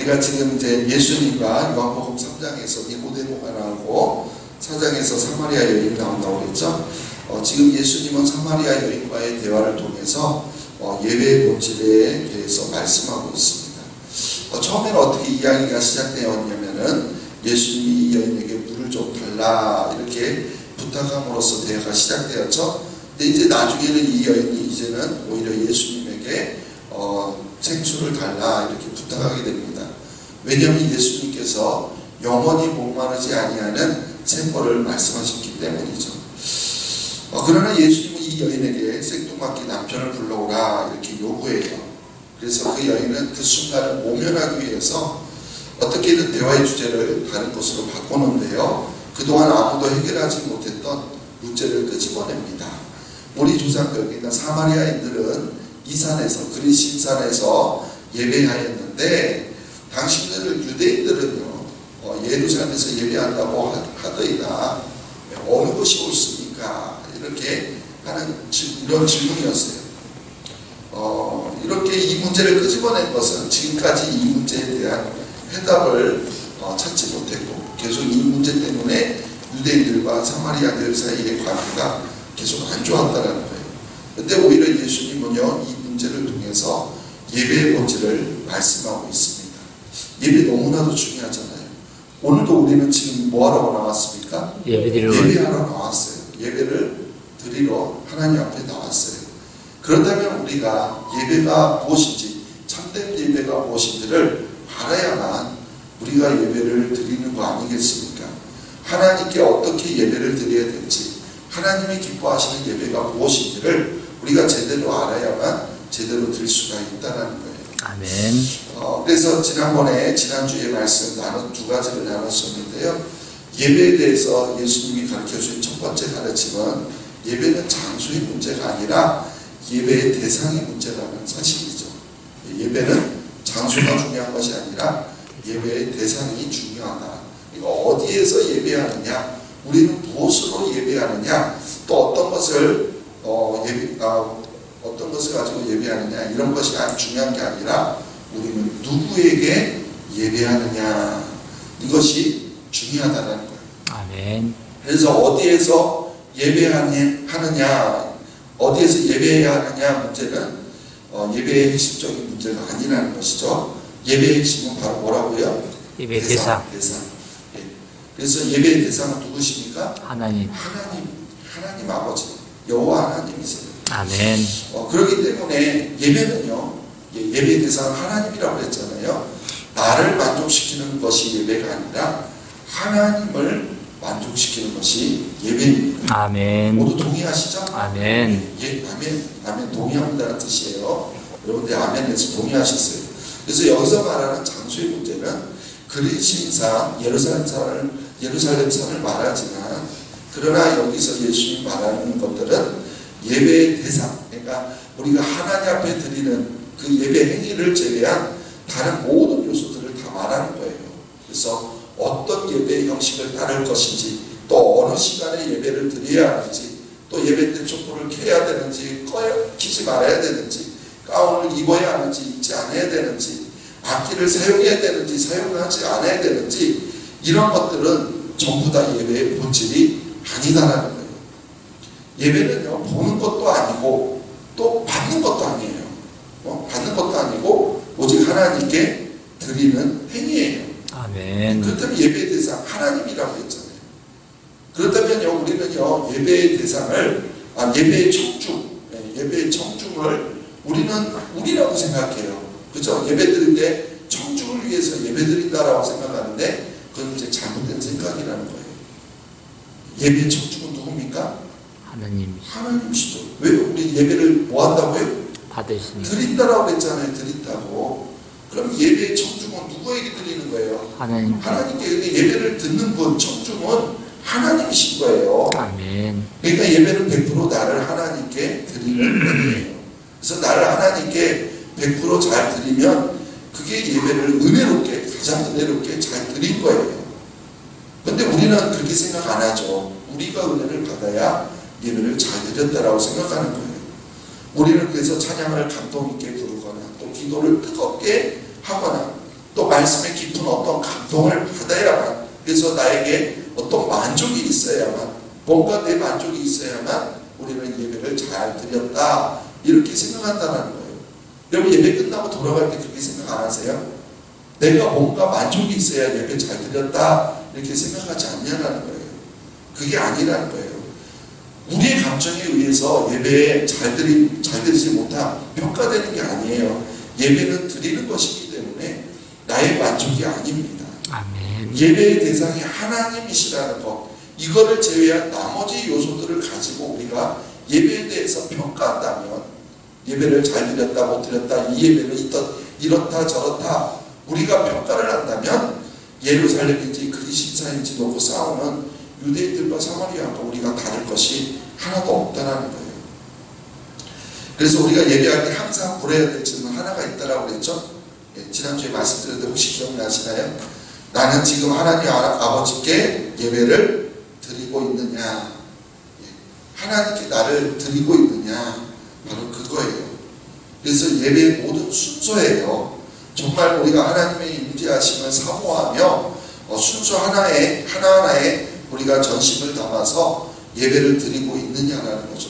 우리가 지금 이제 예수님과 요한복음 3장에서 니고데모가 나오고 4장에서 사마리아 여인이 나온다고 그랬죠. 지금 예수님은 사마리아 여인과의 대화를 통해서 예배의 본질에 대해서 말씀하고 있습니다. 처음에는 어떻게 이야기가 시작되었냐면은 예수님이 이 여인에게 물을 좀 달라 이렇게 부탁함으로써 대화가 시작되었죠. 근데 이제 나중에는 이 여인이 이제는 오히려 예수님에게 생수를 달라 이렇게 부탁하게 됩니다. 왜냐하면 예수님께서 영원히 목마르지 아니하는 샘물을 말씀하셨기 때문이죠. 그러나 예수님은 이 여인에게 생뚱맞게 남편을 불러오라 이렇게 요구해요. 그래서 그 여인은 그 순간을 모면하기 위해서 어떻게든 대화의 주제를 다른 것으로 바꾸는데요. 그동안 아무도 해결하지 못했던 문제를 끄집어냅니다. 우리 조상들, 그러니까 사마리아인들은 이 산에서, 그리심 산에서 예배하였는데 당신들 유대인들은요 예루살렘에서 예배한다고 하더이다 어느 것이 옳습니까? 이렇게 하는 이런 질문이었어요. 이렇게 이 문제를 끄집어낸 것은 지금까지 이 문제에 대한 해답을 찾지 못했고 계속 이 문제 때문에 유대인들과 사마리아인들 사이의 관계가 계속 안 좋았다는 거예요. 근데 오히려 예수님은요 이 문제를 통해서 예배의 본질을 말씀하고 있습니다. 예배 너무나도 중요하잖아요. 오늘도 우리는 지금 뭐하러 나왔습니까? 예배하러 나왔어요. 예배를 드리러 하나님 앞에 나왔어요. 그렇다면 우리가 예배가 무엇인지, 참된 예배가 무엇인지를 알아야만 우리가 예배를 드리는 거 아니겠습니까? 하나님께 어떻게 예배를 드려야 될지, 하나님이 기뻐하시는 예배가 무엇인지를 우리가 제대로 알아야만 제대로 드릴 수가 있다는 거예요. 아멘. 그래서 지난주에 말씀 두 가지를 나눴었는데요. 예배에 대해서 예수님이 가르쳐주신 첫 번째 가르침은 예배는 장소의 문제가 아니라 예배의 대상의 문제라는 사실이죠. 예배는 장소가 중요한 것이 아니라 예배의 대상이 중요하다. 이거 어디에서 예배하느냐, 우리는 무엇으로 예배하느냐, 또 어떤 것을 어떤 것을 가지고 예배하느냐, 이런 것이 중요한 게 아니라 우리는 누구에게 예배하느냐, 이것이 중요하다는 거예요. 아멘. 그래서 어디에서 예배하느냐, 어디에서 예배해야 하느냐 문제는 예배의 핵심적인 문제가 아니라는 것이죠. 예배의 핵심은 바로 뭐라고요? 예배의 대상. 예. 그래서 예배의 대상은 누구십니까? 하나님 아버지, 여호와 하나님이세요. 아멘. 그렇기 때문에 예배는요, 예배의 대상은 하나님이라고 했잖아요. 나를 만족시키는 것이 예배가 아니라 하나님을 만족시키는 것이 예배입니다. 아멘. 모두 동의하시죠? 아멘. 예, 아멘 동의합니다라는 뜻이에요. 여러분들 아멘에서 동의하셨어요. 그래서 여기서 말하는 장소의 문제는 그리심산 예루살렘 산을 말하지만, 그러나 여기서 예수님 말하는 것들은 예배의 대상, 그러니까 우리가 하나님 앞에 드리는 그 예배 행위를 제외한 다른 모든 요소들을 다 말하는 거예요. 그래서 어떤 예배의 형식을 따를 것인지, 또 어느 시간에 예배를 드려야 하는지, 또 예배 때 촛불을 켜야 되는지 켜지 말아야 되는지, 가운을 입어야 하는지 입지 않아야 되는지, 악기를 사용해야 되는지 사용하지 않아야 되는지, 이런 것들은 전부 다 예배의 본질이 아니다라는 거예요. 예배는요 보는 것도 아니고 또 받는 것도 아니에요. 받는 것도 아니고 오직 하나님께 드리는 행위예요. 아멘. 그렇다면 예배의 대상 하나님이라고 했잖아요. 그렇다면요 우리는요 예배의 대상을 예배의 청중을 우리는 우리라고 생각해요. 그죠? 예배 드릴 때 청중을 위해서 예배 드린다라고 생각하는데 그건 이제 잘못된 생각이라는 거예요. 예배의 청중은 누굽니까? 하나님이시죠. 왜 우리 예배를 뭐 한다고요? 받으시니. 드린다라고 했잖아요. 드린다고. 그럼 예배의 청중은 누구에게 드리는 거예요? 하나님께. 예배를 듣는 분, 청중은 하나님이신 거예요. 아멘. 그러니까 예배는 100% 나를 하나님께 드리는 거예요. 그래서 나를 하나님께 100% 잘 드리면 그게 예배를 가장 은혜롭게 잘 드린 거예요. 근데 우리는 그렇게 생각 안 하죠. 우리가 은혜를 받아야 예배를 잘 드렸다라고 생각하는 거예요. 우리는 그래서 찬양을 감동 있게 부르거나 또 기도를 뜨겁게 하거나 또 말씀에 깊은 어떤 감동을 받아야만, 그래서 나에게 어떤 만족이 있어야만, 뭔가 내 만족이 있어야만 우리는 예배를 잘 드렸다 이렇게 생각한다는 거예요. 여러분 예배 끝나고 돌아갈 때 그렇게 생각 안 하세요? 내가 뭔가 만족이 있어야 예배 잘 드렸다 이렇게 생각하지 않냐는 거예요. 그게 아니라는 거예요. 우리의 감정에 의해서 예배에 잘 드리지 못한 평가되는 게 아니에요. 예배는 드리는 것이기 때문에 나의 만족이 아닙니다. 아멘. 예배의 대상이 하나님이시라는 것, 이거를 제외한 나머지 요소들을 가지고 우리가 예배에 대해서 평가한다면, 예배를 잘 드렸다 못 드렸다, 이 예배는 이렇다 저렇다 우리가 평가를 한다면 예루살렘인지 그리신사인지 놓고 싸우는 유대인들과 사마리아와 우리가 다를 것이 하나도 없다는 거예요. 그래서 우리가 예배할 때 항상 물어야 될 질문 하나가 있다라고 그랬죠. 지난주에 말씀드렸는데 혹시 기억나시나요? 나는 지금 하나님 아버지께 예배를 드리고 있느냐, 하나님께 나를 드리고 있느냐, 바로 그거예요. 그래서 예배의 모든 순서예요. 정말 우리가 하나님의 임재하심을 사모하며 순서 하나하나에 우리가 전심을 담아서 예배를 드리고 있느냐라는 거죠.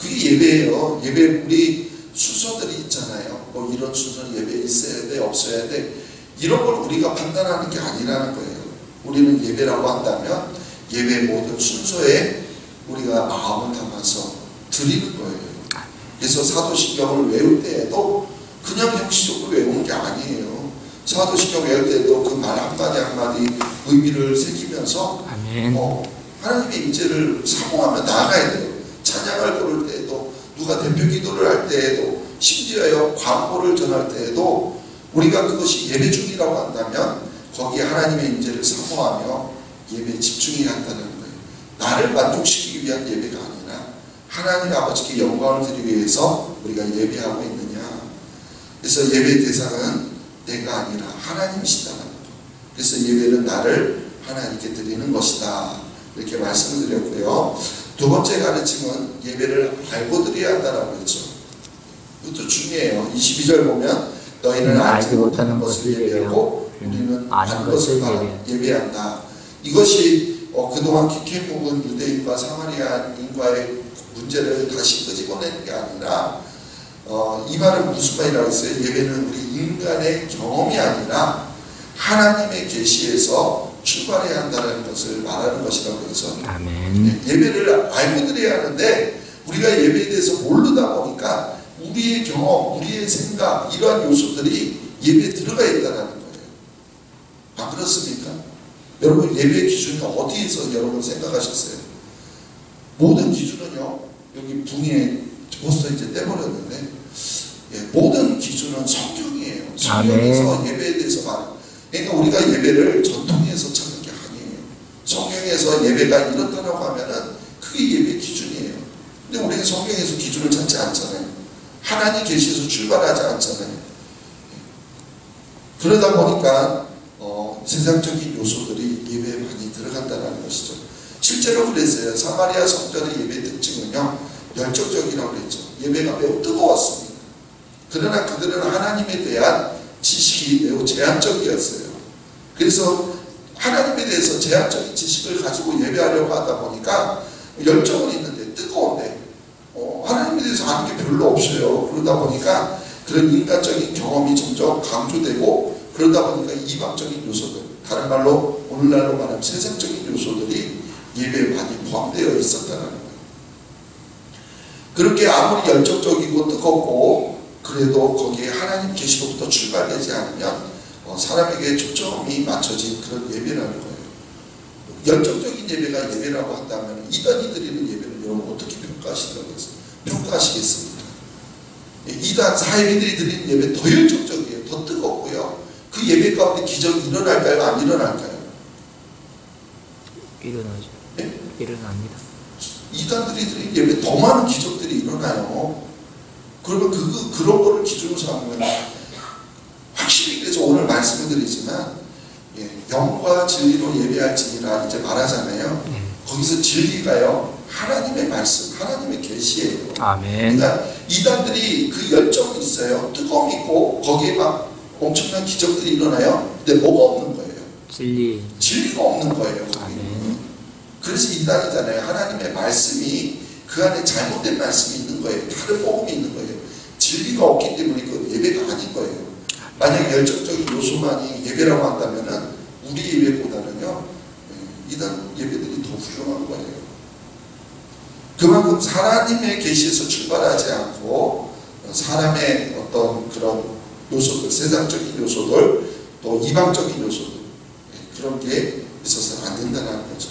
그게 예배예요. 예배 우리 순서들이 있잖아요. 뭐 이런 순서는 예배에 있어야 돼, 없어야 돼, 이런 걸 우리가 판단하는 게 아니라는 거예요. 우리는 예배라고 한다면 예배의 모든 순서에 우리가 마음을 담아서 드리는 거예요. 그래서 사도신경을 외울 때에도 그냥 형식적으로 외우는 게 아니에요. 사도신경 외울 때도 그 말 한마디 한마디 의미를 새기면서 하나님의 임재를 사모하며 나아가야 돼요. 찬양을 부를 때에도, 누가 대표 기도를 할 때에도, 심지어 광고를 전할 때에도 우리가 그것이 예배 중이라고 한다면 거기에 하나님의 임재를 사모하며 예배에 집중해야 한다는 거예요. 나를 만족시키기 위한 예배가 아니라 하나님 아버지께 영광을 드리기 위해서 우리가 예배하고 있느냐. 그래서 예배의 대상은 내가 아니라 하나님이시다는 거예요. 그래서 예배는 나를 하나님께 드리는 것이다, 이렇게 말씀을 드렸고요. 두 번째 가르침은 예배를 알고 드려야 한다라고 했죠. 이것도 중요해요. 22절 보면 너희는 알지 못하는 것을 예배하고 우리는 아는 것을 예배한다. 이것이 그동안 깊게 묵은 유대인과 사마리아인과의 문제를 다시 끄집어내는 게 아니라, 이 말은 무슨 말이라고 했어요? 예배는 우리 인간의 경험이 아니라 하나님의 계시에서 출발해야 한다는 것을 말하는 것이라고 해서, 아멘. 예배를 알고 드려야 하는데 우리가 예배에 대해서 모르다 보니까 우리의 경험, 우리의 생각, 이러한 요소들이 예배에 들어가 있다는 거예요. 아, 그렇습니까? 여러분 예배의 기준이 어디에서 여러분 생각하셨어요? 모든 기준은요, 여기 붕에 포스터 이제 떼버렸는데, 모든 기준은 성경이에요. 성경에서 예배에 대해서 말해요. 그러니까 우리가 예배를 전통에서 찾는 게 아니에요. 성경에서 예배가 이렇다라고 하면은 그게 예배 기준이에요. 근데 우리는 성경에서 기준을 찾지 않잖아요. 하나님 계시에서 출발하지 않잖아요. 그러다 보니까 세상적인 요소들이 예배에 많이 들어간다는 것이죠. 실제로 그랬어요. 사마리아 성전의 예배 특징은요, 열정적이라고 그랬죠. 예배가 매우 뜨거웠습니다. 그러나 그들은 하나님에 대한 지식이 매우 제한적이었어요. 그래서 하나님에 대해서 제한적인 지식을 가지고 예배하려고 하다 보니까 열정은 있는데 뜨거운데 하나님에 대해서 아는 게 별로 없어요. 그러다 보니까 그런 인간적인 경험이 점점 강조되고, 그러다 보니까 이방적인 요소들, 다른 말로 오늘날로 말하면 세상적인 요소들이 예배에 많이 포함되어 있었다는 거예요. 그렇게 아무리 열정적이고 뜨겁고 그래도 거기에 하나님 계시로부터 출발되지 않으면 사람에게 초점이 맞춰진 그런 예배라는 거예요. 열정적인 예배가 예배라고 한다면 이단이 드리는 예배는 여러분 어떻게 평가하시겠습니까? 이단 사회인들이 드리는 예배 더 열정적이에요. 더 뜨겁고요. 그 예배 가운데 기적이 일어날까요? 안 일어날까요? 일어나죠. 네? 일어납니다. 이단들이 드리는 예배 더 많은 기적들이 일어나요. 그러면 그런 거를 기준으로 삼으면 확실히, 그래서 오늘 말씀을 드리지만 영과 진리로 예배할지니라 이제 말하잖아요. 거기서 진리가요, 하나님의 말씀, 하나님의 계시예요. 아멘. 그러니까 이단들이 그 열정이 있어요. 뜨거움이 있고 거기에 막 엄청난 기적들이 일어나요. 근데 뭐가 없는 거예요? 진리. 진리가 없는 거예요. 아멘. 그래서 이단이잖아요. 하나님의 말씀이 그 안에 잘못된 말씀이 있는 거예요. 다른 복음이 있는 거예요. 진리가 없기 때문에 그 예배가 아닌 거예요. 만약 열정적인 요소만이 예배라고 한다면은 우리 예배보다는요, 이단 예배들이 더 훌륭한 거예요. 그만큼 하나님의 계시에서 출발하지 않고 사람의 어떤 그런 요소들, 세상적인 요소들, 또 이방적인 요소들, 그런 게 있어서는 안 된다는 거죠.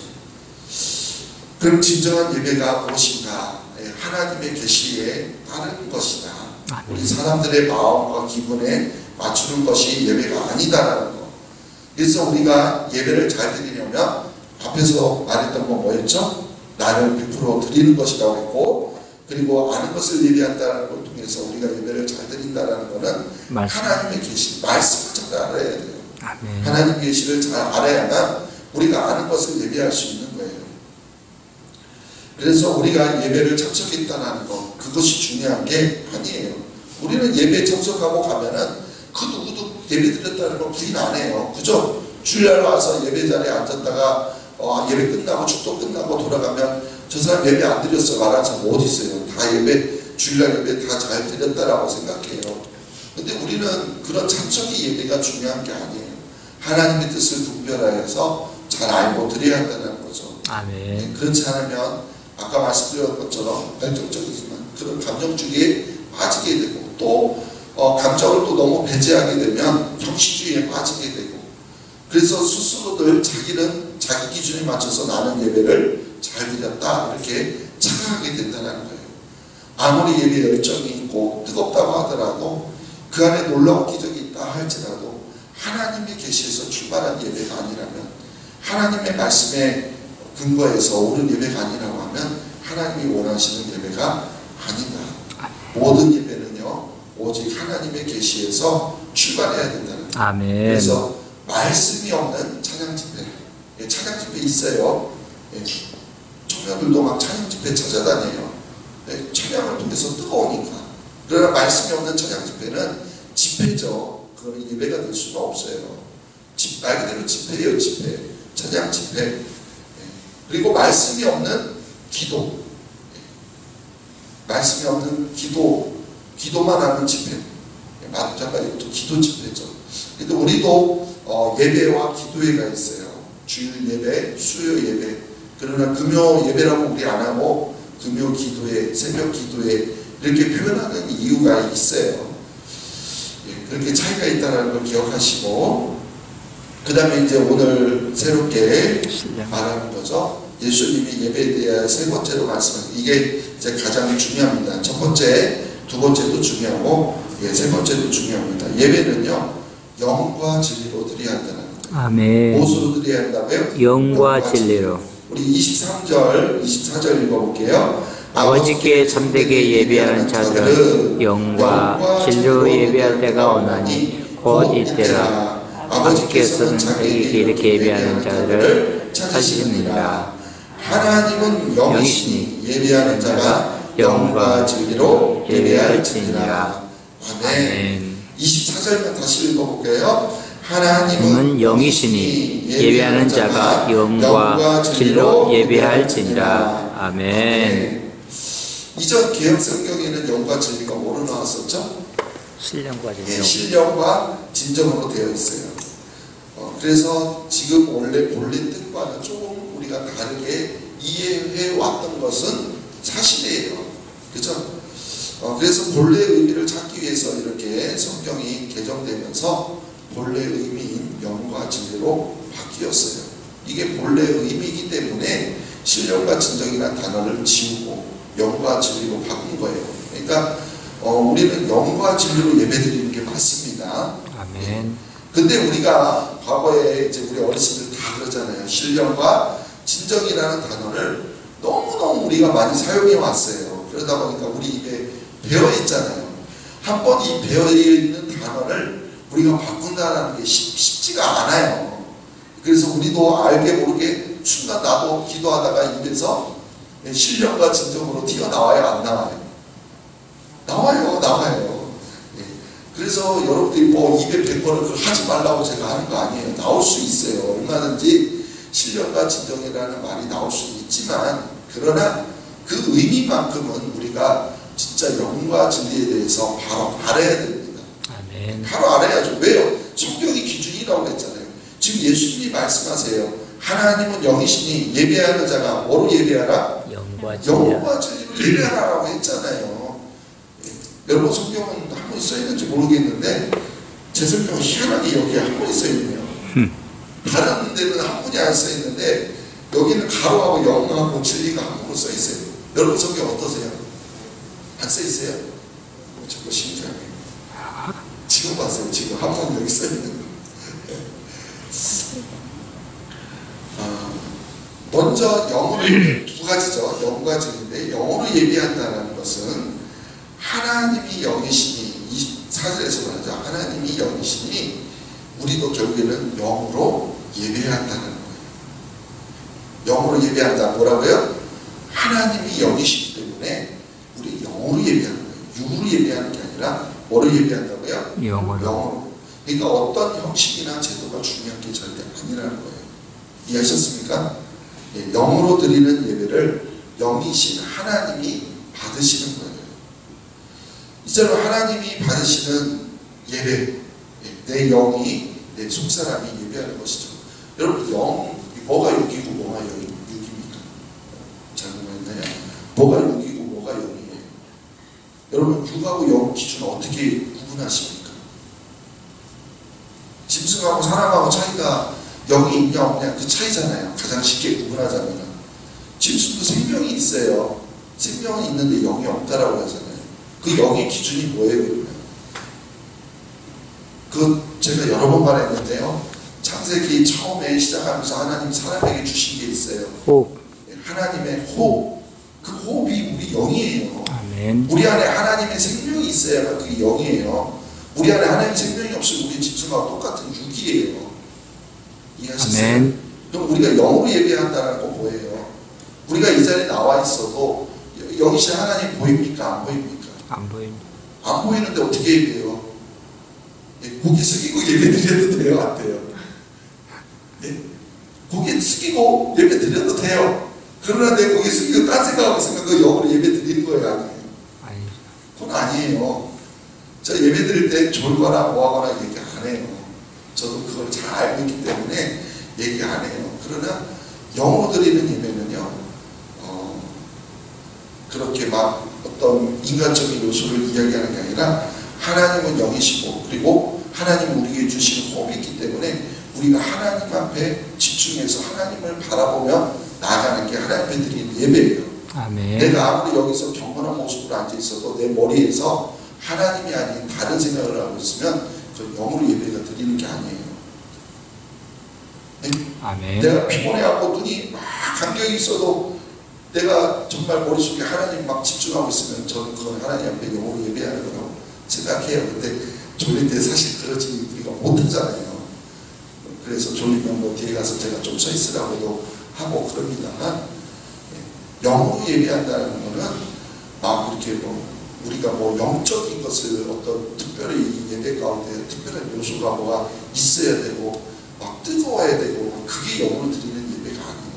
그럼 진정한 예배가 무엇인가? 하나님의 계시에 따르는 것이다. 우리 사람들의 마음과 기분에 맞추는 것이 예배가 아니다라는 거. 그래서 우리가 예배를 잘 드리려면 앞에서 말했던 건 뭐였죠? 나를 100% 드리는 것이라고 했고, 그리고 아는 것을 예배한다는 걸 통해서 우리가 예배를 잘 드린다는 것은 하나님의 계시, 말씀을 잘 알아야 돼요. 아멘. 하나님의 계시를 잘 알아야만 우리가 아는 것을 예배할 수 있는 거예요. 그래서 우리가 예배를 참석했다는 것, 그것이 중요한 게 아니에요. 우리는 예배 참석하고 가면은 그 누구도 예배 드렸다는 거 부인 안 해요. 그죠? 주일날 와서 예배 자리에 앉았다가 예배 끝나고 축도 끝나고 돌아가면 저 사람 예배 안 드렸어 말하는 사람 어디 있어요? 다 예배, 주일날 예배 다 잘 드렸다라고 생각해요. 근데 우리는 그런 참석의 예배가 중요한 게 아니에요. 하나님의 뜻을 분별하여서 잘 알고 드려야 한다는 거죠. 아멘. 그렇지 않으면 아까 말씀드렸던 것처럼 열정적이지만 그런 감정주의에 빠지게 되고 또 감정을 또 너무 배제하게 되면 형식주의에 빠지게 되고 그래서 스스로들 자기는 자기 기준에 맞춰서 나는 예배를 잘 드렸다 이렇게 착각하게 된다는 거예요. 아무리 예배 열정이 있고 뜨겁다고 하더라도 그 안에 놀라운 기적이 있다 할지라도 하나님의 계시에서 출발한 예배가 아니라면 하나님의 말씀에 근거해서 옳은 예배가 아니라고 하면 하나님이 원하시는 예배가 아니다. 모든 예배는요 오직 하나님의 계시에서 출발해야 된다는 거예요. 아멘. 그래서 말씀이 없는 찬양 집회, 찬양 집회 있어요. 청년들도 막 찬양 집회 찾아다녀요. 찬양을 통해서 뜨거우니까. 그러나 말씀이 없는 찬양 집회는 집회죠. 그건 예배가 될 수가 없어요. 말 그대로 집회예요, 집회. 찬양 집회. 그리고 말씀이 없는 기도. 말씀이 없는 기도만 하는 집회. 마찬가지로 기도 집회죠. 근데 우리도 예배와 기도회가 있어요. 주일 예배, 수요 예배. 그러나 금요 예배라고 우리 안 하고 금요 기도회, 새벽 기도회 이렇게 표현하는 이유가 있어요. 그렇게 차이가 있다는 걸 기억하시고 그 다음에 이제 오늘 새롭게 말하는 거죠. 예수님이 예배에 대해 세 번째로 말씀하신 이게 이제 가장 중요합니다. 첫 번째, 두 번째도 중요하고 세 번째도 중요합니다. 예배는요 영과 진리로 드려야 한다는 거예요. 아멘. 무엇으로 드려야 한다고요? 영과 진리로. 우리 23절, 24절 읽어볼게요. 아버지께 참되게 예배하는 자들은 영과 진리로 예배할 때가 오나니 곧 이때라. 아버지께서는 자기에게 이렇게 예배하는 자들을 찾으십니다. 하나님은 영이시니 예배하는 자가 영과 진리로 예배할지니라. 아멘. 24절만 다시 읽어볼게요. 하나님은 영이시니 예배하는 자가 영과 진리로 예배할지니라. 아멘. 이전 개혁 성경에는 영과 진리가 뭐로 나왔었죠? 신령과 진정. 네, 신령과 진정으로 되어 있어요. 그래서 지금 원래 본래 뜻과는 조금 우리가 다르게 이해해 왔던 것은 사실이에요. 그죠? 그래서 본래 의미를 찾기 위해서 이렇게 성경이 개정되면서 본래 의미인 영과 진리로 바뀌었어요. 이게 본래 의미이기 때문에 신령과 진정이라는 단어를 지우고 영과 진리로 바꾼 거예요. 그러니까 우리는 영과 진리로 예배드리는 게 맞습니다. 아멘. 근데 우리가 과거에 이제 우리 어르신들 다 그러잖아요. 신령과 진정이라는 단어를 너무너무 우리가 많이 사용해 왔어요. 그러다 보니까 우리 입에 배어 있잖아요. 한번 이 배어 있는 단어를 우리가 바꾼다는 게 쉽지가 않아요. 그래서 우리도 알게 모르게 순간 나도 기도하다가 입에서 신령과 진정으로 튀어나와요, 안 나와요? 나와요. 그래서 여러분들이 뭐 입에 100번을 그걸 하지 말라고 제가 하는 거 아니에요. 나올 수 있어요. 얼마든지 신령과 진정이라는 말이 나올 수 있지만, 그러나 그 의미만큼은 우리가 진짜 영과 진리에 대해서 바로 알아야 됩니다. 아멘. 바로 알아야죠. 왜요? 성경이 기준이라고 했잖아요. 지금 예수님이 말씀하세요. 하나님은 영이시니 예배하는 자가 뭐로 예배하라? 영과 진리로. 영과 진리로 예배하라고 했잖아요. 여러분 성경은 한 번이 써있는지 모르겠는데 제 성경은 희한하게 여기에 한 번이 써있네요. 다른 데는 한 번이 안 써있는데 여기는 가로하고 영하고 진리가 한 번으로 써있어요. 여러분 성경 어떠세요? 안 써있어요? 저거 신기하네. 지금 봤어요. 지금 한 번 여기 써있는 거. 먼저 영어로 두 가지죠. 영과 진리인데, 영어로 예배한다는 것은 하나님이 영이시니, 이 사절에서 말하죠. 하나님이 영이시니 우리도 결국에는 영으로 예배해야 한다는 거예요. 영으로 예배한다. 뭐라고요? 하나님이 영이시기 때문에 우리 영으로 예배하는 거예요. 육으로 예배하는 게 아니라 뭐로 예배한다고요? 영으로. 그러니까 어떤 형식이나 제도가 중요한 게 절대 아니라는 거예요. 이해하셨습니까? 예, 영으로 드리는 예배를 영이신 하나님이 받으시는 거예요. 이제로 하나님이 받으시는 예배, 예, 내 영이, 내 속사람이 예배하는 것이죠. 여러분 영, 뭐가 육이고 뭐가 육입니까? 잘못했나요? 뭐가 육이고 뭐가 영이에요? 여러분 육하고 영 기준 어떻게 구분하십니까? 짐승하고 사람하고 차이가 영이 있냐 없냐 그 차이잖아요. 가장 쉽게 구분하자면 짐승도 생명이 있어요. 생명이 있는데 영이 없다라고 하잖아요. 그 영의 기준이 뭐예요? 그러면 그 제가 여러 번 말했는데요. 창세기 처음에 시작하면서 하나님 사람에게 주신 게 있어요. 호흡. 하나님의 호흡. 그 호흡이 우리 영이에요. 아멘. 우리 안에 하나님의 생명이 있어야 그게 영이에요. 우리 안에 하나님의 생명이 없으면 우리 짐승하고 똑같은 육이에요. 이해하셨어요? 아멘. 그럼 우리가 영으로 예배한다는 건 뭐예요? 우리가 이 자리에 나와 있어도 영이신 하나님 보입니까? 안 보입니까? 안 보입니다. 안 보이는데 어떻게 예배해요? 예, 고개 숙이고 예배 드려도 돼요? 안 돼요? 예? 고개 숙이고 예배 드려도 돼요. 그러나 내 고개 숙이고 딴 생각하고 있으면 그 영으로 예배 드리는 거예요? 아니에요? 아니죠. 그건 아니에요. 저 예배 드릴 때 졸거나 뭐하거나 얘기 안 해요. 저도 그걸 잘 알고 있기 때문에 얘기 안 해요. 그러나 영어로 드리는 예배는요, 그렇게 막 어떤 인간적인 요소를 이야기하는 게 아니라 하나님은 영이시고 그리고 하나님은 우리에게 주신 호흡이 있기 때문에 우리가 하나님 앞에 집중해서 하나님을 바라보며 나아가는 게 하나님 앞에 드리는 예배예요. 아멘. 내가 아무리 여기서 경건한 모습으로 앉아있어도 내 머리에서 하나님이 아닌 다른 생각을 하고 있으면 저 영으로 예배가 드리는 게 아니에요. 네? 아멘. 내가 피곤해하고 눈이 막 감격이 있어도 내가 정말 머릿속에 하나님 막 집중하고 있으면 저는 그건 하나님 앞에 영으로 예배하는 거라고 생각해요. 근데 졸릴 때 사실 그러지 우리가 못하잖아요. 그래서 졸리면 뭐 뒤에 가서 제가 좀 서 있으라고도 하고 그럽니다만, 영으로 예배한다는 거는 막 이렇게 뭐 우리가 뭐 영적인 것을 어떤 특별히 예배 가운데 특별한 요소가 뭐가 있어야 되고 막 뜨거워야 되고 그게 영으로 드리는 예배가 아니에요.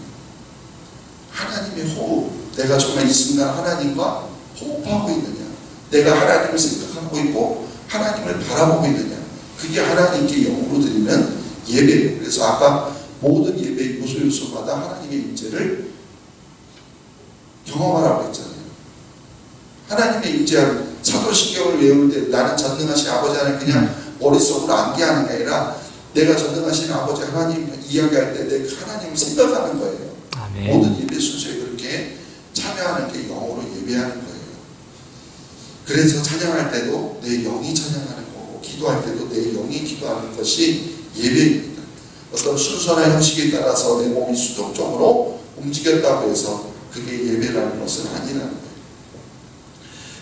하나님의 호흡, 내가 정말 이 순간 하나님과 호흡하고 있느냐, 내가 하나님을 생각하고 있고 하나님을 바라보고 있느냐, 그게 하나님께 영으로 드리는 예배예요. 그래서 아까 모든 예배 요소마다 하나님의 임재를 경험하라고 했잖아요. 하나님의 임재한 사도신경을 외울 때 나는 전능하신 아버지 하나님 그냥 머릿속으로 암기하는 게 아니라 내가 전능하신 아버지 하나님 이야기할 때 내가 하나님을 생각하는 거예요. 아멘. 모든 예배 순서에 그렇게 참여하는 게 영으로 예배하는 거예요. 그래서 찬양할 때도 내 영이 찬양하는 거고 기도할 때도 내 영이 기도하는 것이 예배입니다. 어떤 순서나 형식에 따라서 내 몸이 수동적으로 움직였다고 해서 그게 예배라는 것은 아니라는 거예요.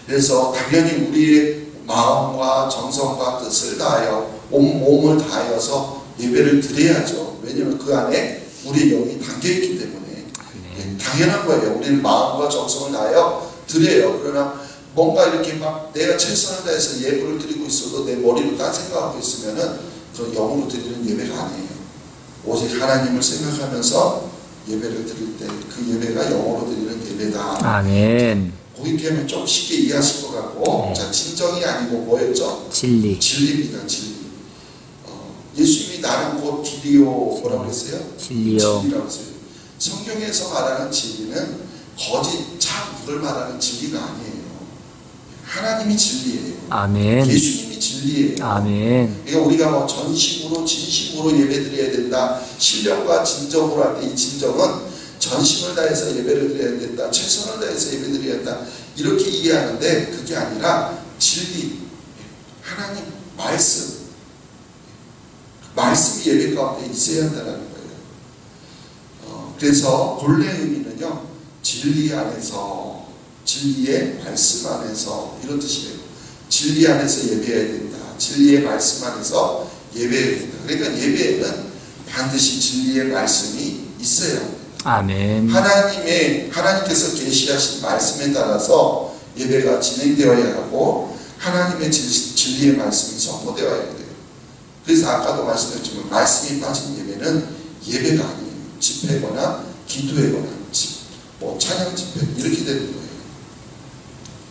그래서 당연히 우리의 마음과 정성과 뜻을 다하여 온 몸을 다하여서 예배를 드려야죠. 왜냐하면 그 안에 우리의 영이 담겨있기 때문에 당연한 거예요. 우리는 마음과 정성을 다하여 드려요. 그러나 뭔가 이렇게 막 내가 최선을 다해서 예배를 드리고 있어도 내 머리로 딴 생각하고 있으면은 그런 영으로 드리는 예배가 아니에요. 오직 하나님을 생각하면서 예배를 드릴 때 그 예배가 영으로 드리는 예배다. 아멘. 그렇게 하면 좀 쉽게 이해하실 것 같고, 네. 자, 진정이 아니고 뭐였죠? 진리. 진리입니다. 진리. 예수님이 나는 곧 길이요 뭐라고 그랬어요? 진리요. 진리라고 했어요. 성경에서 말하는 진리는 거짓 참을 말하는 진리가 아니에요. 하나님이 진리예요. 아멘. 예수님이 진리예요. 아멘. 그러니까 우리가 뭐 전심으로 진심으로 예배드려야 된다. 신령과 진정으로 할 때 이 진정은 전심을 다해서 예배를 드려야 된다. 최선을 다해서 예배드려야 된다. 이렇게 이해하는데 그게 아니라 진리, 하나님 말씀, 말씀이 예배 가운데 있어야 한다는 거예요. 그래서 본래 의미는요, 진리 안에서, 진리의 말씀 안에서 이런 뜻이에요. 진리 안에서 예배해야 된다. 진리의 말씀 안에서 예배해야 된다. 그러니까 예배에는 반드시 진리의 말씀이 있어야 합니다. 아멘. 하나님께서 계시하신 말씀에 따라서 예배가 진행되어야 하고 하나님의 진리의 말씀이 선포되어야 돼요. 그래서 아까도 말씀드렸지만 말씀이 빠진 예배는 예배가 아니에요. 집회거나 기도회거나 뭐 찬양 집회 이렇게 되는 거예요.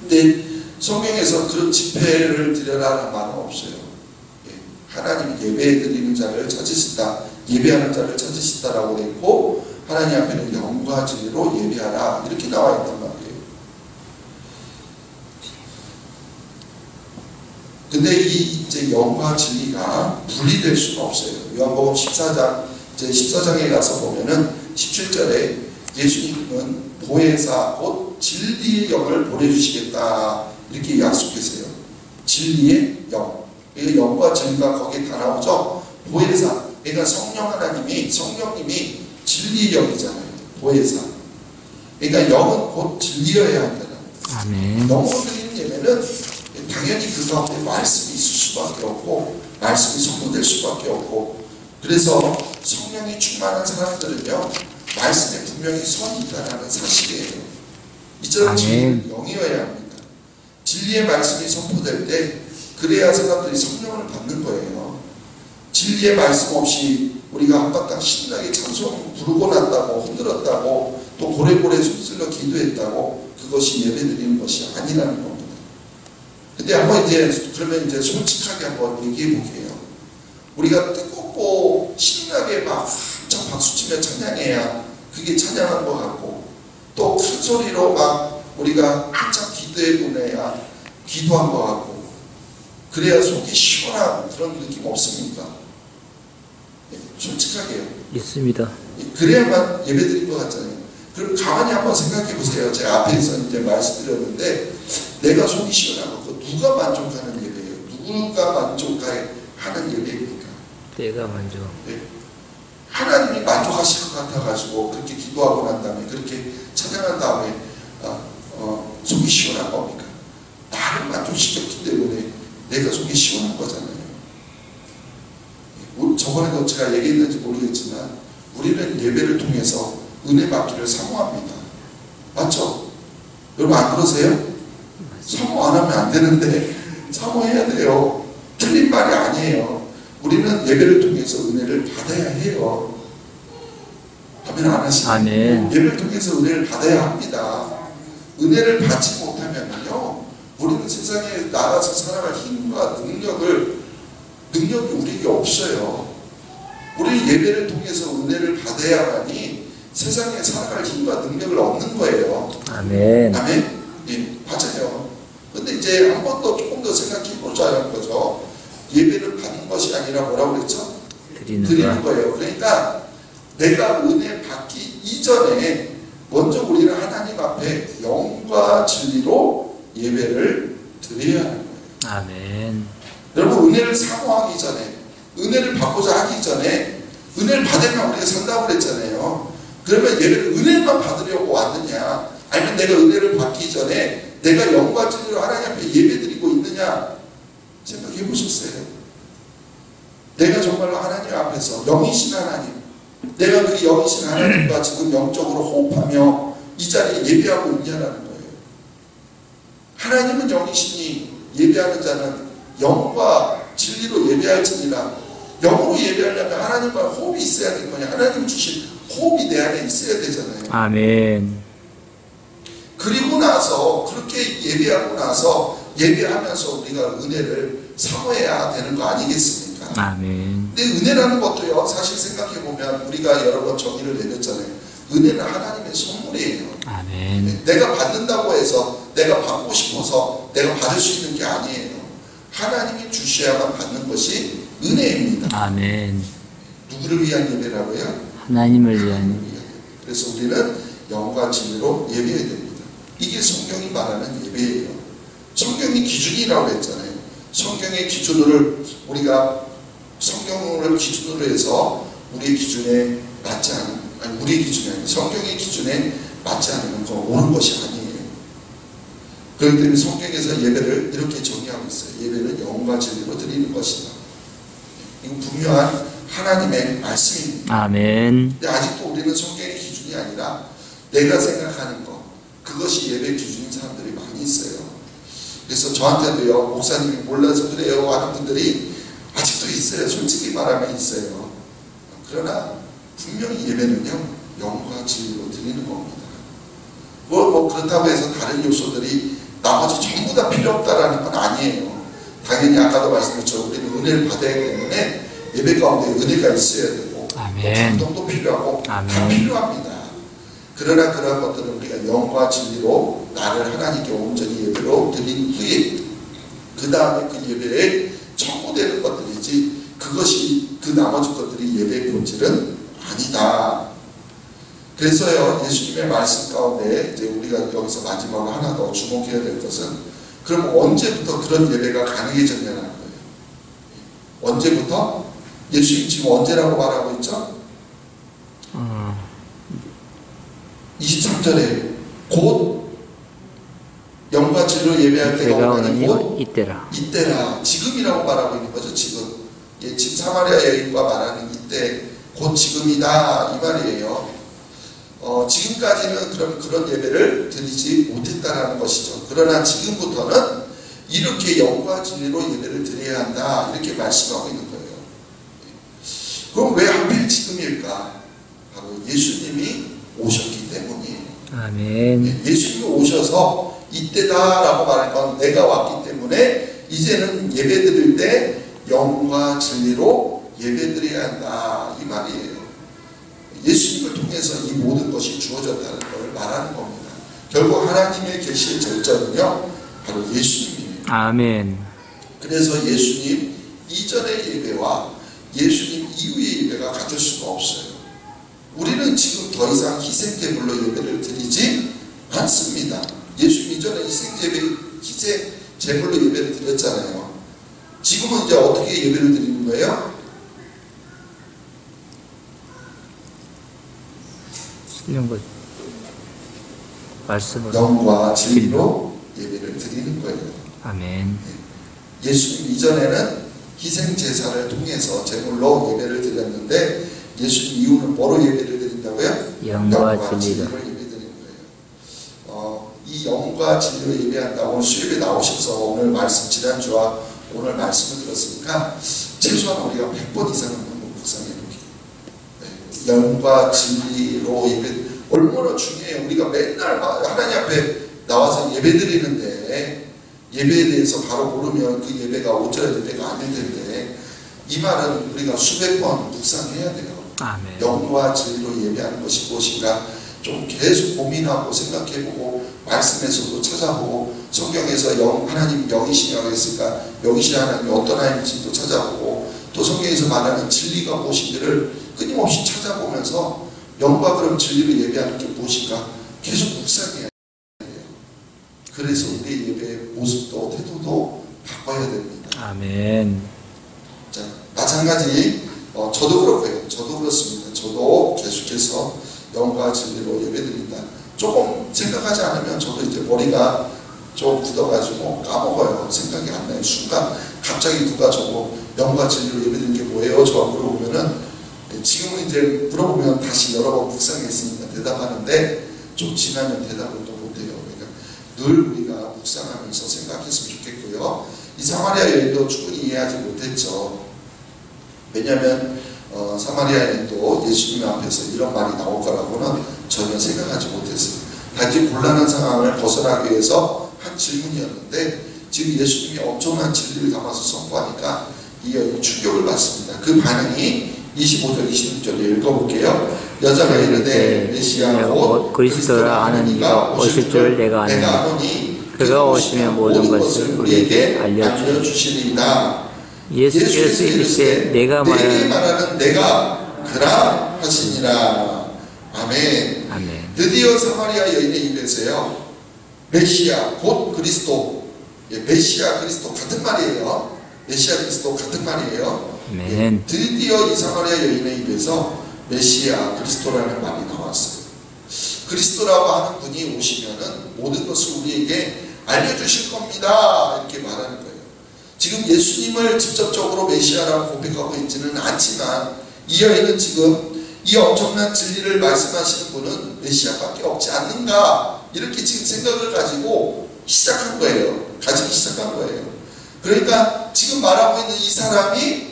근데 성경에서 그런 집회를 드려라는 말은 없어요. 하나님이 예배 드리는 자를 찾으신다. 예배하는 자를 찾으신다라고 되어 있고 하나님 앞에는 영과 진리로 예배하라 이렇게 나와 있단 말이에요. 근데 이 이제 영과 진리가 분리될 수는 없어요. 요한복음 14장에 가서 보면은 17절에 예수님은 보혜사 곧 진리의 영을 보내주시겠다 이렇게 약속했어요. 진리의 영. 영과 진리가 거기에 다 나오죠. 보혜사. 그러니까 성령님이 진리의 영이잖아요. 보혜사. 그러니까 영은 곧 진리여야 한다는 거예요. 아멘. 영으로 드리는 예배는 당연히 그 가운데 말씀이 있을 수밖에 없고 말씀이 선포될 수밖에 없고 그래서 성령이 충만한 사람들은요 말씀에 분명히 선이 있다는 사실이에요. 이처럼 진리는 영이어야 합니다. 진리의 말씀이 선포될 때 그래야 사람들이 성령을 받는 거예요. 진리의 말씀 없이 우리가 한바탕 신나게 찬송 부르고 났다고 흔들었다고 또 고래고래 숨질러 기도했다고 그것이 예배드리는 것이 아니라는 겁니다. 근데 한번 그러면 솔직하게 한번 얘기해 볼게요. 우리가 뜨겁고 신나게 막 한참 박수치며 찬양해야 그게 찬양한 것 같고 또 큰 소리로 막 우리가 한참 기도해 보내야 기도한 것 같고 그래야 속이 시원한 그런 느낌 없습니까? 솔직하게요. 있습니다. 그래야만 예배드린 것 같잖아요. 그럼 가만히 한번 생각해 보세요. 제가 앞에서 이제 말씀드렸는데 내가 속이 시원하고 누가 만족하는 예배예요? 누가 만족하는 예배입니까? 내가 먼저. 네. 하나님이 만족하실 것 같아가지고 그렇게 기도하고 난 다음에 그렇게 찬양한 다음에 속이 시원한 겁니까? 나를 만족시켰기 때문에 내가 속이 시원한 거잖아요. 저번에도 제가 얘기했는지 모르겠지만 우리는 예배를 통해서 은혜 받기를 사모합니다. 맞죠? 여러분 안 그러세요? 사모 안 하면 안 되는데 사모해야 돼요. 틀린 말이 아니에요. 우리는 예배를 통해서 은혜를 받아야 해요. 하면 안 하시나요? 아멘. 예배를 통해서 은혜를 받아야 합니다. 은혜를 받지 못하면요 우리는 세상에 나가서 살아갈 힘과 능력이 우리에게 없어요. 우리는 예배를 통해서 은혜를 받아야만이 세상에 살아갈 힘과 능력을 얻는 거예요. 아멘. 아멘? 예, 맞아요. 근데 이제 한 번 더 조금 더 생각해 보자는 거죠. 예배를 받는 것이 아니라 뭐라고 그랬죠? 드리는 거예요. 그러니까 내가 은혜 받기 이전에 먼저 우리는 하나님 앞에 영과 진리로 예배를 드려야 하는 거예요. 아멘. 여러분 은혜를 사모하기 전에 은혜를 받고자 하기 전에 은혜를 받으면 우리가 산다고 그랬잖아요. 그러면 예배를 은혜만 받으려고 왔느냐 아니면 내가 은혜를 받기 전에 내가 영과 진리로 하나님 앞에 예배드리고 있느냐 생각해 보셨어요? 내가 정말로 하나님 앞에서 영이신 하나님 내가 그 영이신 하나님과 지금 영적으로 호흡하며 이 자리에 예배하고 있냐라는 거예요. 하나님은 영이시니 예배하는 자는 영과 진리로 예배할지니라. 영으로 예배하려면 하나님과 호흡이 있어야 될 거냐. 하나님 주신 호흡이 내 안에 있어야 되잖아요. 아멘. 그리고 나서 그렇게 예배하고 나서 예배하면서 우리가 은혜를 사모해야 되는 거 아니겠습니까? 아멘. 근데 은혜라는 것도요, 사실 생각해보면 우리가 여러 번 정의를 내렸잖아요. 은혜는 하나님의 선물이에요. 아멘. 내가 받는다고 해서 내가 받고 싶어서 내가 받을 수 있는 게 아니에요. 하나님이 주셔야만 받는 것이 은혜입니다. 아멘. 누구를 위한 예배라고요? 하나님을 위한. 그래서 우리는 영과 진리로 예배해야 됩니다. 이게 성경이 말하는 예배예요. 성경이 기준이라고 했잖아요. 성경의 기준을 우리가 성경을 기준으로 해서 우리의 기준에 맞지 않은, 아니 우리의 기준이 아니라 성경의 기준에 맞지 않으면 그건 옳은 것이 아니에요. 그렇기 때문에 성경에서 예배를 이렇게 정의하고 있어요. 예배는 영과 진리로 드리는 것이다. 이건 분명한 하나님의 말씀입니다. 아멘. 근데 아직도 우리는 성경의 기준이 아니라 내가 생각하는 것, 그것이 예배 기준인 사람들이 많이 있어요. 그래서 저한테도요, 목사님이 몰라서 그래요 하는 분들이 아직도 있어요. 솔직히 말하면 있어요. 그러나 분명히 예배는요, 영과 진리로 드리는 겁니다. 뭐 그렇다고 해서 다른 요소들이 나머지 전부 다 필요 없다라는 건 아니에요. 당연히 아까도 말씀드렸죠. 우리는 은혜를 받아야 하기 때문에 예배 가운데 은혜가 있어야 되고, 감동도 필요하고, 아멘. 다 필요합니다. 그러나 그러한 것들은 우리가 영과 진리로 나를 하나님께 온전히 예배로 드린 후에 그 다음에 그 예배에 첨부되는 것들이지, 그것이 그 나머지 것들이 예배의 본질은 아니다. 그래서요, 예수님의 말씀 가운데 이제 우리가 여기서 마지막으로 하나 더 주목해야 될 것은, 그럼 언제부터 그런 예배가 가능해졌냐는 거예요. 언제부터? 예수님 지금 언제라고 말하고 있죠? 23절에 곧 영과 진리로 예배할 때가 오나니 곧 이때라. 지금이라고 말하고 있는 거죠. 지금. 지금 사마리아 여인과 말하는 이때 곧 지금이다 이 말이에요. 지금까지는 그런 예배를 드리지 못했다라는 것이죠. 그러나 지금부터는 이렇게 영과 진리로 예배를 드려야 한다 이렇게 말씀하고 있는 거예요. 그럼 왜 하필 지금일까? 바로 예수님이 오셨기 때문이에요. 아멘. 예수님이 오셔서 이때다라고 말할 건 내가 왔기 때문에 이제는 예배 드릴 때 영과 진리로 예배 드려야 한다 이 말이에요. 예수님을 통해서 이 모든 것이 주어졌다는 걸 말하는 겁니다. 결국 하나님의 계시의 절정은요, 바로 예수님이에요. 아멘. 그래서 예수님 이전의 예배와 예수님 이후의 예배가 같을 수가 없어요. 우리는 지금 더 이상 희생제물로 예배를 드리지 않습니다. 예수님 이전에 희생제물로 예배를 드렸잖아요. 지금은 이제 어떻게 예배를 드리는 거예요? 이런 것 말씀으로 영과 진리로 예배를 드리는 거예요. 아멘. 예수님 이전에는 희생제사를 통해서 제물로 예배를 드렸는데 예수님 이후는 뭐로 예배를 드린다고요? 영과 진리로 예배드리는 거예요. 이 영과 진리로 예배한다고 오늘 수요일에 나오셔서 오늘 말씀 지난주와 오늘 말씀을 들었으니까 최소한 우리가 100번 이상은 묵상해 볼게요. 영과 진리로 예배 얼마나 중요해요. 우리가 맨날 하나님 앞에 나와서 예배 드리는데 예배에 대해서 바로 모르면 그 예배가 온전한 예배가 아닐 텐데 이 말은 우리가 수백 번 묵상해야 돼요. 아멘. 영과 진리로 예배하는 것이 무엇인가 좀 계속 고민하고 생각해보고 말씀에서도 찾아보고 성경에서 하나님 영이시냐고 했으니까 영이신 하나님이 어떤 하나님인지도 찾아보고 또 성경에서 말하는 진리가 무엇인지를 끊임없이 찾아보면서 영과 그럼 진리로 예배하는 게 무엇인가 계속 묵상해야 돼요. 그래서 우리의 예배의 모습도 태도도 바꿔야 됩니다. 아멘. 자, 마찬가지 저도 그렇고요. 저도 그렇습니다. 저도 계속해서 영과 진리로 예배드린다. 조금 생각하지 않으면 저도 이제 머리가 좀 굳어가지고 까먹어요. 생각이 안 나요. 순간 갑자기 누가 저거 영과 진리로 예배드리는 게 뭐예요? 저하고 물어보면은 지금은 이제 물어보면 다시 여러 번 묵상했으니까 대답하는데 좀 지나면 대답을 또 못해요. 그러니까 늘 우리가 묵상하면서 생각했으면 좋겠고요. 이 사마리아 여인도 충분히 이해하지 못했죠. 왜냐하면 사마리아 여인도 예수님 앞에서 이런 말이 나올 거라고는 전혀 생각하지 못했어요. 단지 곤란한 상황을 벗어나기 위해서 한 질문이었는데 지금 예수님이 엄청난 진리를 담아서 선포하니까 이 여인이 충격을 받습니다. 그 반응이 25절 26절에 읽어볼게요. 여자가 이르되 메시아 곧 그리스도라 하는 이가 오실 줄 내가 아노니 그가 오시면 모든 것을 우리에게 알려주시리이다. 예수께서 이르시되 내가 말하는 내가 그라 하시니라. 아멘. 아멘. 드디어 사마리아 여인의 입에서요 메시아 곧 그리스도, 메시아 그리스도 같은 말이에요. 메시아 그리스도 같은 말이에요. 아멘. 드디어 이 사마리아 여인의 입에서 메시아 그리스도라는 말이 나왔어요. 그리스도라고 하는 분이 오시면은 모든 것을 우리에게 알려주실 겁니다. 이렇게 말하는 거예요. 지금 예수님을 직접적으로 메시아라고 고백하고 있지는 않지만 이 여인은 지금 이 엄청난 진리를 말씀하시는 분은 메시아밖에 없지 않는가, 이렇게 지금 생각을 가지고 시작한 거예요. 가지기 시작한 거예요. 그러니까 지금 말하고 있는 이 사람이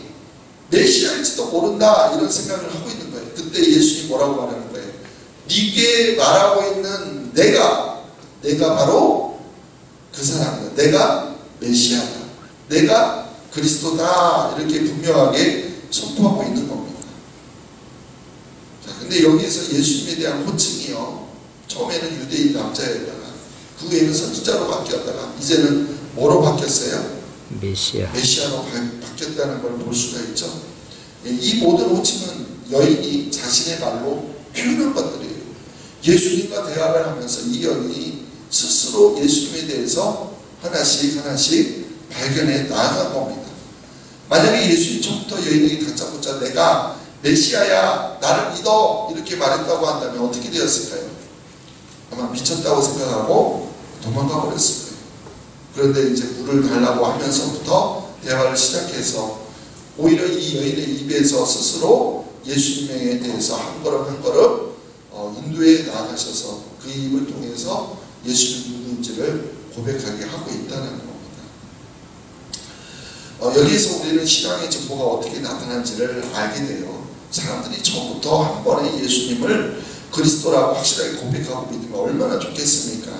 메시아일지도 모른다, 이런 생각을 하고 있는 거예요. 그때 예수님이 뭐라고 말하는 거예요? 네게 말하고 있는 내가 바로 그 사람이다. 내가 메시아다. 내가 그리스도다. 이렇게 분명하게 선포하고 있는 겁니다. 자, 근데 여기에서 예수님에 대한 호칭이요, 처음에는 유대인 남자였다가 그 후에는 선지자로 바뀌었다가 이제는 뭐로 바뀌었어요? 메시아로 바뀌었다는 걸 볼 수가 있죠. 이 모든 호칭은 여인이 자신의 말로 표현한 것들이에요. 예수님과 대화를 하면서 이 여인이 스스로 예수님에 대해서 하나씩 발견해 나아간 겁니다. 만약에 예수님 처음부터 여인에게 다짜고짜 내가 메시아야, 나를 믿어, 이렇게 말했다고 한다면 어떻게 되었을까요? 아마 미쳤다고 생각하고 도망가 버렸을 거예요. 그런데 이제 물을 달라고 하면서부터 대화를 시작해서 오히려 이 여인의 입에서 스스로 예수님에 대해서 한 걸음 한 걸음 인도에 나아가셔서 그 입을 통해서 예수님 누구인지를 고백하게 하고 있다는 겁니다. 여기에서 우리는 신앙의 정보가 어떻게 나타난지를 알게 돼요. 사람들이 처음부터 한 번에 예수님을 그리스도라고 확실하게 고백하고 믿으면 얼마나 좋겠습니까?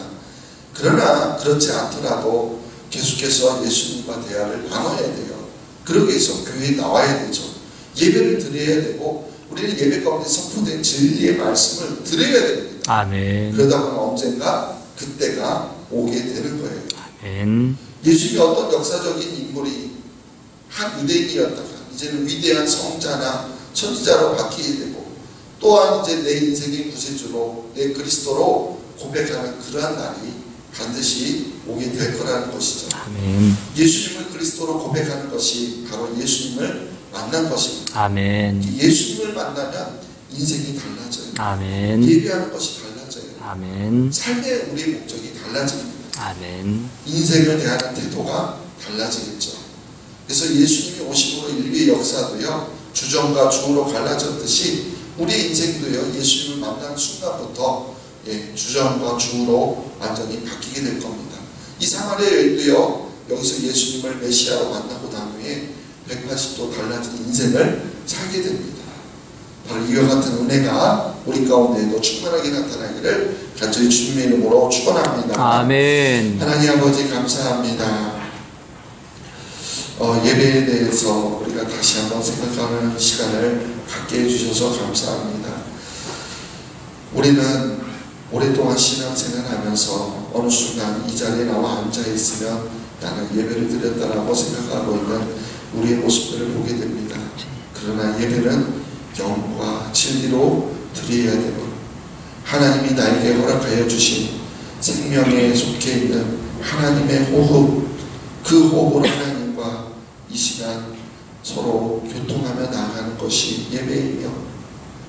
그러나 그렇지 않더라도 계속해서 예수님과 대화를 나눠야 돼요. 그러기 위해서 교회에 나와야 되죠. 예배를 드려야 되고 우리는 예배 가운데 선포된 진리의 말씀을 드려야 됩니다. 아멘. 그러다 보면 언젠가 그때가 오게 되는 거예요. 아멘. 예수님이 어떤 역사적인 인물이 한 유대인이었다가 이제는 위대한 성자나 선지자로 바뀌게 되고 또한 이제 내 인생의 구세주로 내 그리스도로 고백하는 그러한 날이 반드시 오게 될 거라는 것이죠. 아멘. 예수님을 그리스도로 고백하는 것이 바로 예수님을 만난 것입니다. 아멘. 예수님을 만나면 인생이 달라져요. 아멘. 예배하는 것이 달라져요. 아멘. 삶의 우리의 목적이 달라집니다. 아멘. 인생을 대하는 태도가 달라지겠죠. 그래서 예수님이 오심으로 인류의 역사도요, 주정과 주으로 갈라졌듯이 우리의 인생도요, 예수님을 만난 순간부터 주정과 주으로 완전히 바뀌게 될 겁니다. 이 사마리아 여인도요, 여기서 예수님을 메시아로 만나고 난 후에 180도 달라진 인생을 살게 됩니다. 바로 이와 같은 은혜가 우리 가운데에도 충만하게 나타나기를 간절히 주님의 이름으로 축원합니다. 아멘. 하나님 아버지 감사합니다. 예배에 대해서 우리가 다시 한번 생각하는 시간을 갖게 해주셔서 감사합니다. 우리는 오랫동안 신앙생활하면서 어느 순간 이 자리에 나와 앉아있으면 나는 예배를 드렸다라고 생각하고 있는 우리의 모습들을 보게 됩니다. 그러나 예배는 영과 진리로 드려야 되고 하나님이 나에게 허락하여 주신 생명에 속해 있는 하나님의 호흡, 그 호흡으로 하나님과 이 시간 서로 교통하며 나아가는 것이 예배이며,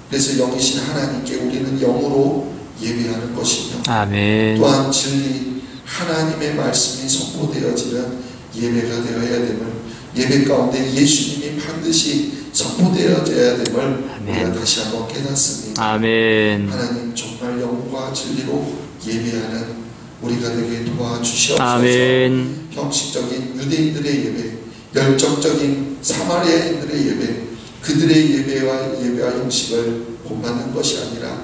그래서 영이신 하나님께 우리는 영으로 예배하는 것이며, 아멘. 또한 진리 하나님의 말씀이 선포되어지는 예배가 되어야 됨을, 예배 가운데 예수님이 반드시 선포되어져야 됨을 우리가 다시 한번 깨닫습니다. 아멘. 하나님 정말 영과 진리로 예배하는 우리가 되게 도와주시옵소서. 아멘. 형식적인 유대인들의 예배, 열정적인 사마리아인들의 예배, 그들의 예배와 형식을 본받는 것이 아니라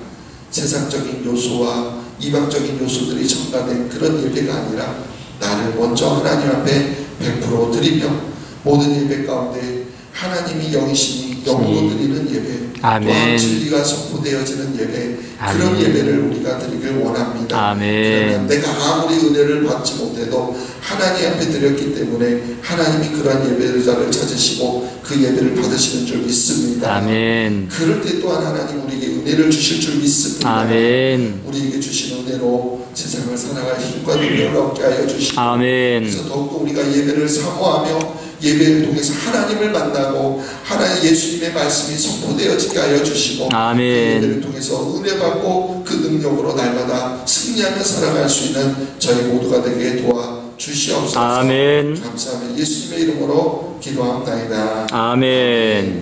세상적인 요소와 이방적인 요소들이 첨가된 그런 예배가 아니라 나를 먼저 하나님 앞에 100% 드리며 모든 예배 가운데 하나님이 영이시니 영으로 드리는 예배, 아멘. 또한 진리가 선포되어지는 예배, 그런 아멘. 예배를 우리가 드리길 원합니다. 아멘. 그러면 내가 아무리 은혜를 받지 못해도 하나님 앞에 드렸기 때문에 하나님이 그런 예배자를 찾으시고 그 예배를 받으시는 줄 믿습니다. 아멘. 그럴 때 또한 하나님 우리에게 은혜를 주실 줄 믿습니다. 아멘. 우리에게 주신 은혜로 세상을 살아갈 힘과 능력을 얻게 하여 주시고, 아멘. 그래서 더욱더 우리가 예배를 사모하며 예배를 통해서 하나님을 만나고 하나님 예수님의 말씀이 선포되어지게 하여 주시고, 아멘. 그 예배를 통해서 은혜 받고 그 능력으로 날마다 승리하며 살아갈 수 있는 저희 모두가 되게 도와 주시옵소서. 아멘. 감사하며 예수님의 이름으로 기도합니다. 아멘.